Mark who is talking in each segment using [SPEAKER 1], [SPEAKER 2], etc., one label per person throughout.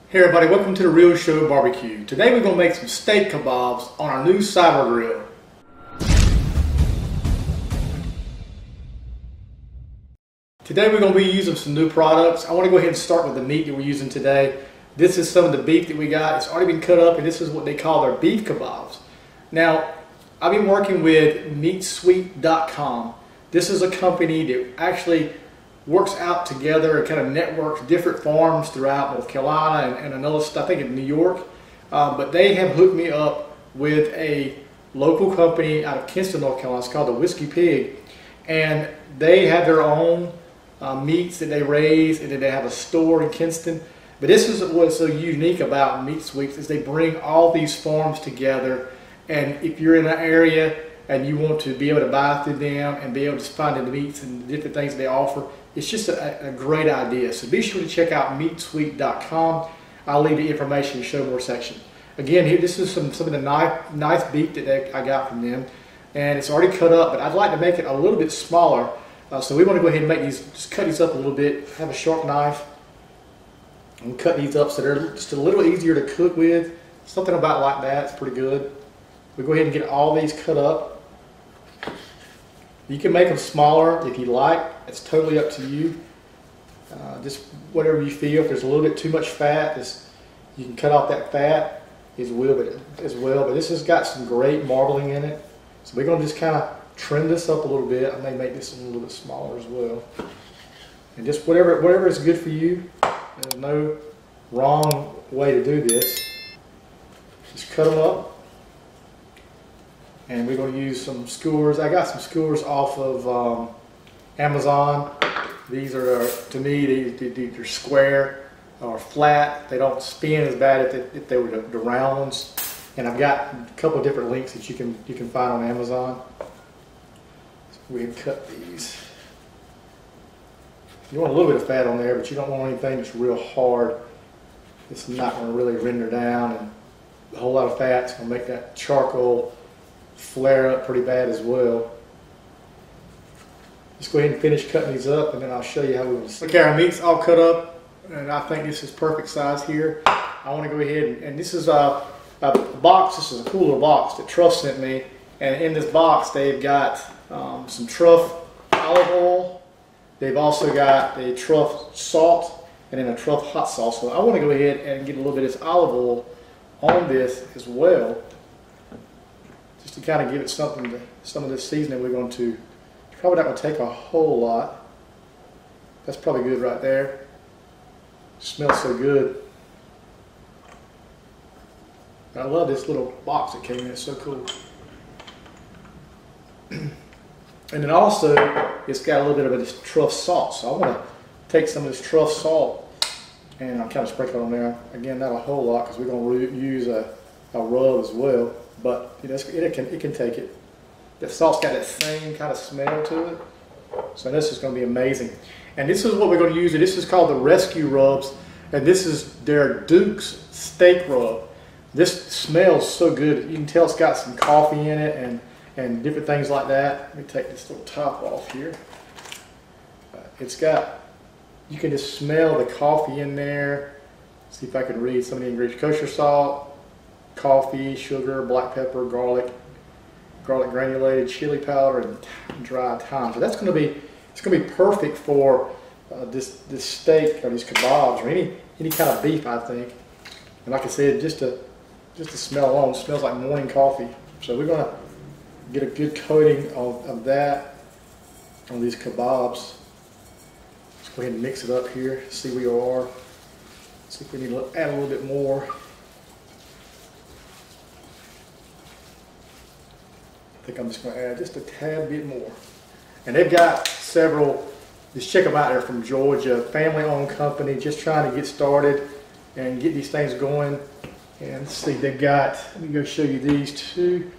[SPEAKER 1] Hey everybody, welcome to the Real Show Barbecue. Today we're going to make some steak kebabs on our new cyber grill. Today we're going to be using some new products. I want to go ahead and start with the meat that we're using today. This is some of the beef that we got. It's already been cut up, and this is what they call their beef kebabs. Now, I've been working with meatsweet.com. This is a company that actually works out together and kind of networks different farms throughout North Carolina and another, I think in New York. But they have hooked me up with a local company out of Kinston, North Carolina. It's called the Whiskey Pig. And they have their own meats that they raise, and then they have a store in Kinston. But this is what's so unique about Meat Sweets is they bring all these farms together. And if you're in an area and you want to be able to buy through them and be able to find the meats and the different things they offer, it's just a great idea. So be sure to check out meatsweet.com. I'll leave the information in the show more section. Again, here this is some of the nice beef that I got from them, and it's already cut up. But I'd like to make it a little bit smaller, so we want to go ahead and make these, just cut these up a little bit. Have a sharp knife and cut these up so they're just a little easier to cook with. Something about like that, it's pretty good. We go ahead and get all these cut up. You can make them smaller if you like. It's totally up to you. Just whatever you feel. If there's a little bit too much fat, you can cut off that fat as well. But this has got some great marbling in it. So we're going to just kind of trim this up a little bit. I may make this a little bit smaller as well. And just whatever is good for you. There's no wrong way to do this. Just cut them up. And we're going to use some skewers. I got some skewers off of Amazon. These are, to me, they're square or flat. They don't spin as bad if they were the round ones. And I've got a couple of different links that you can find on Amazon. So we can cut these. You want a little bit of fat on there, but you don't want anything that's real hard. It's not going to really render down, and a whole lot of fat's going to make that charcoal flare up pretty bad as well. Just go ahead and finish cutting these up, and then I'll show you how we will. Okay, our meat's all cut up, and I think this is perfect size here. I want to go ahead and this is a box. This is a cool little box that Truff sent me, and in this box they've got some Truff olive oil. They've also got a Truff salt and then a Truff hot sauce. So I want to go ahead and get a little bit of this olive oil on this as well, just to kind of give it some of this seasoning. We're going to, probably not going to take a whole lot. That's probably good right there. Smells so good. I love this little box that came in. It's so cool. And then also, it's got a little bit of this Truff salt. So I want to take some of this Truff salt and I'll kind of sprinkle it on there. Again, not a whole lot because we're going to use a rub as well. But you know, it can take it. The salt's got that same kind of smell to it. So this is going to be amazing. And this is what we're going to use. This is called the Rescue Rubs. And this is their Duke's Steak Rub. This smells so good. You can tell it's got some coffee in it and different things like that. Let me take this little top off here. It's got, you can just smell the coffee in there. See if I can read some of the ingredients. Kosher salt, coffee, sugar, black pepper, garlic granulated, chili powder, and dry thyme. So that's going to be, it's going to be perfect for this steak or these kebabs or any kind of beef, I think. And like I said, just to smell alone, it smells like morning coffee. So we're going to get a good coating of that on these kebabs. Let's go ahead and mix it up here. See where you are. See if we need to add a little bit more. I think I'm just going to add just a tad bit more. And they've got several, just check them out. They're from Georgia, family-owned company, just trying to get started and get these things going. And let's see, they've got, let me go show you these two.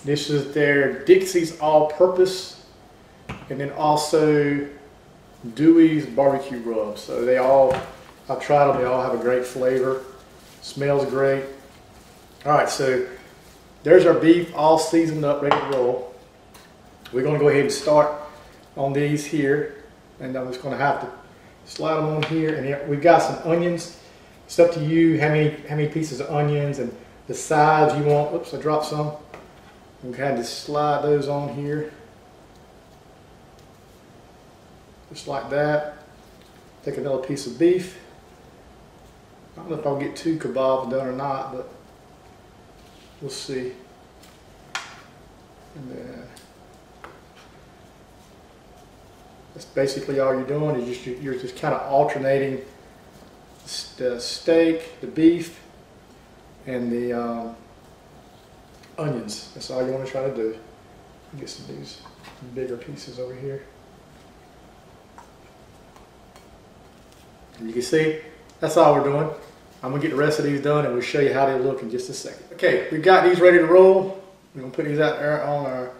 [SPEAKER 1] This is their Dixie's All-Purpose, and then also Dewey's Barbecue Rub. So they all, I've tried them, they all have a great flavor. Smells great. All right, so there's our beef all seasoned up, ready to roll. We're going to go ahead and start on these here, and I'm just going to have to slide them on here. And here, we've got some onions. It's up to you how many pieces of onions and the size you want. Oops, I dropped some. You can kind of just slide those on here. Just like that. Take another piece of beef. I don't know if I'll get 2 kebabs done or not, but we'll see. And then that's basically all you're doing, is you're just kind of alternating the steak, the beef, and the onions. That's all you want to try to do. Get some of these bigger pieces over here. And you can see, that's all we're doing. I'm going to get the rest of these done and we'll show you how they look in just a second. Okay, we've got these ready to roll. We're going to put these out there on our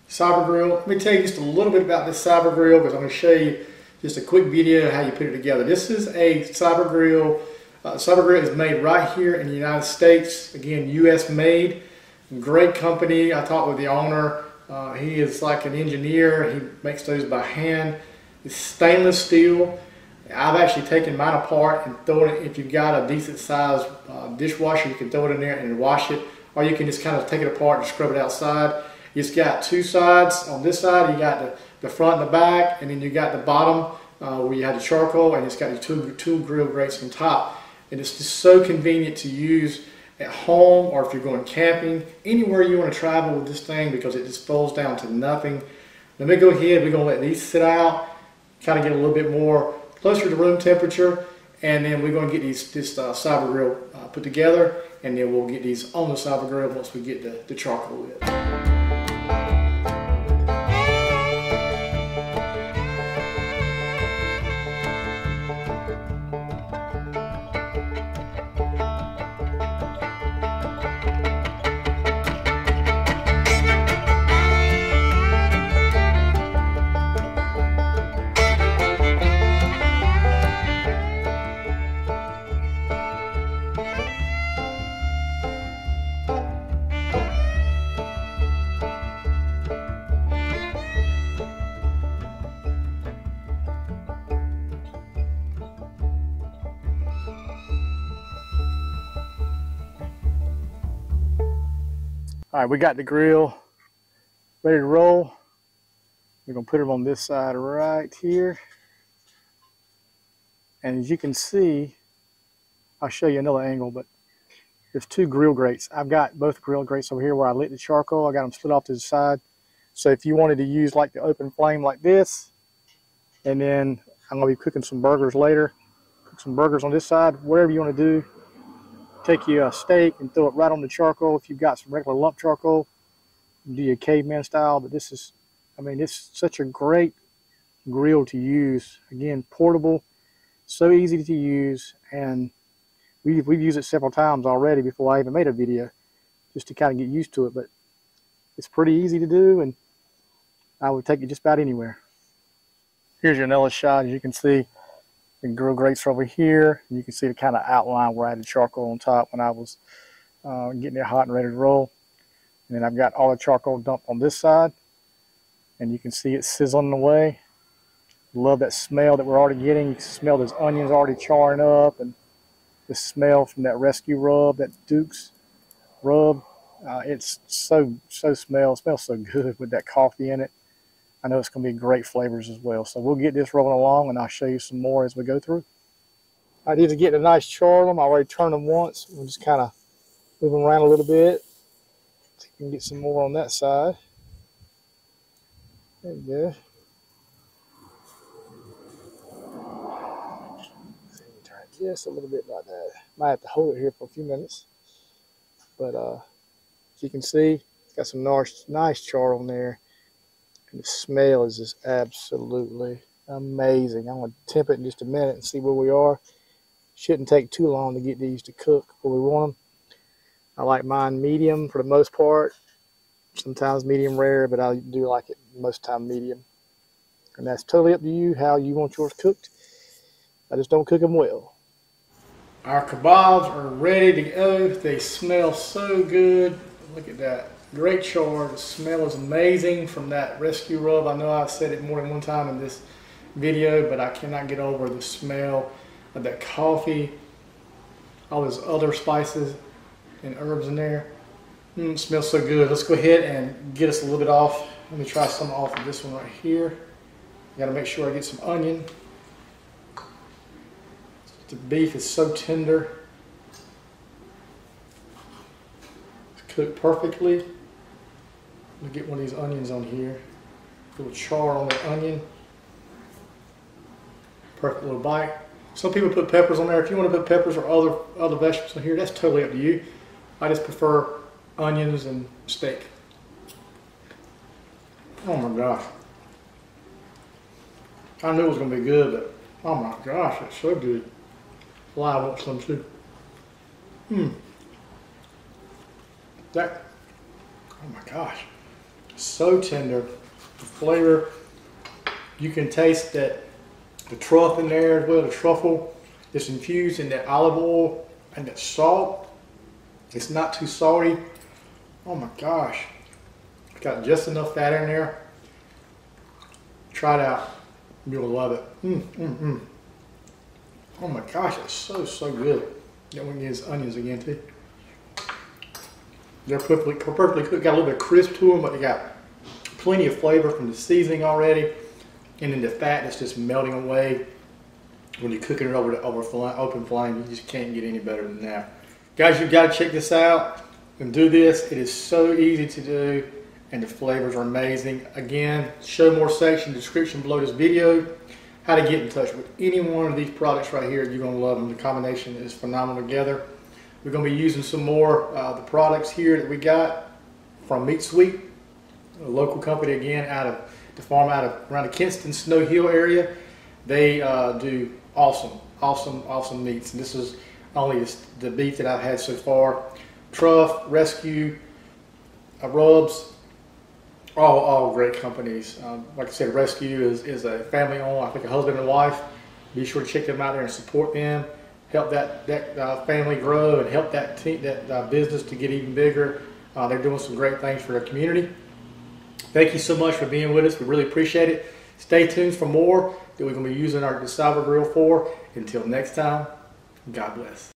[SPEAKER 1] cyber grill. Let me tell you just a little bit about this cyber grill, because I'm going to show you just a quick video of how you put it together. This is a cyber grill. Cyber grill is made right here in the United States. Again, US made. Great company. I talked with the owner. He is like an engineer. He makes those by hand. It's stainless steel. I've actually taken mine apart and thrown it. If you've got a decent sized dishwasher, you can throw it in there and wash it, or you can just kind of take it apart and scrub it outside. It's got 2 sides. On this side, you got the front and the back, and then you got the bottom where you have the charcoal, and it's got the two grill grates on top. And it's just so convenient to use at home, or if you're going camping, anywhere you want to travel with this thing, because it just folds down to nothing. Let me go ahead. We're going to let these sit out, kind of get a little bit more closer to room temperature, and then we're going to get this cyber grill put together, and then we'll get these on the cyber grill once we get the charcoal lit. All right, we got the grill ready to roll. We're gonna put it on this side right here. And as you can see, I'll show you another angle, but there's 2 grill grates. I've got both grill grates over here where I lit the charcoal. I got them split off to the side. So if you wanted to use like the open flame like this, and then I'm gonna be cooking some burgers later, cook some burgers on this side, whatever you wanna do. Take your steak and throw it right on the charcoal. If you've got some regular lump charcoal, do your caveman style. But this is, I mean, it's such a great grill to use. Again, portable, so easy to use, and we've used it several times already before I even made a video, just to kind of get used to it. But it's pretty easy to do, and I would take it just about anywhere. Here's your another shot. As you can see, the grill grates over here. You can see the kind of outline where I had the charcoal on top when I was getting it hot and ready to roll. And then I've got all the charcoal dumped on this side, and you can see it sizzling away. Love that smell that we're already getting. You can smell those onions already charring up, and the smell from that rescue rub, that Duke's rub. It's so smells so good with that coffee in it. I know it's going to be great flavors as well. So we'll get this rolling along, and I'll show you some more as we go through. I did get a nice char on them. I already turned them once. We'll just kind of move them around a little bit so you can get some more on that side. There you go. Turn it just a little bit like that. Might have to hold it here for a few minutes. But as you can see, it's got some nice char on there. And the smell is just absolutely amazing. I'm going to temp it in just a minute and see where we are. Shouldn't take too long to get these to cook where we want them. I like mine medium for the most part. Sometimes medium rare, but I do like it most time medium. And that's totally up to you how you want yours cooked. I just don't cook them well. Our kebabs are ready to go. They smell so good. Look at that. Great char. The smell is amazing from that rescue rub. I know I've said it more than one time in this video, but I cannot get over the smell of that coffee all those other spices and herbs in there. It smells so good. Let's go ahead and get us a little bit off. Let me try some off of this one right here. Got to make sure I get some onion. The beef is so tender. It's cooked perfectly. Let me get one of these onions on here. A little char on the onion. Perfect little bite. Some people put peppers on there. If you want to put peppers or other vegetables on here, that's totally up to you. I just prefer onions and steak. Oh my gosh. I knew it was going to be good, but oh my gosh, it's so good. Well, I want some too. That, oh my gosh, so tender. The flavor, you can taste that the truff in there as well, the truffle. It's infused in that olive oil and that salt. It's not too salty. Oh my gosh. It's got just enough fat in there. Try it out. You'll love it. Oh my gosh, it's so good. Then we can use onions again too. They're perfectly cooked. Got a little bit of crisp to them, but they got plenty of flavor from the seasoning already. And then the fat that's just melting away when you're cooking it over the open flame. You just can't get any better than that. Guys, you've got to check this out and do this. It is so easy to do and the flavors are amazing. Again, show more section, description below this video. How to get in touch with any one of these products right here. You're going to love them. The combination is phenomenal together. We're going to be using some more the products here that we got from Meat Sweet, a local company again out of the farm around the Kinston Snow Hill area. They do awesome meats, and this is only the beef that I've had so far. Truff, Rescue, Rubs, all great companies. Like I said, Rescue is a family owned, I think a husband and wife. Be sure to check them out there and support them. Help that family grow and help that business to get even bigger. They're doing some great things for their community. Thank you so much for being with us. We really appreciate it. Stay tuned for more that we're going to be using our DeSalvo grill for. Until next time, God bless.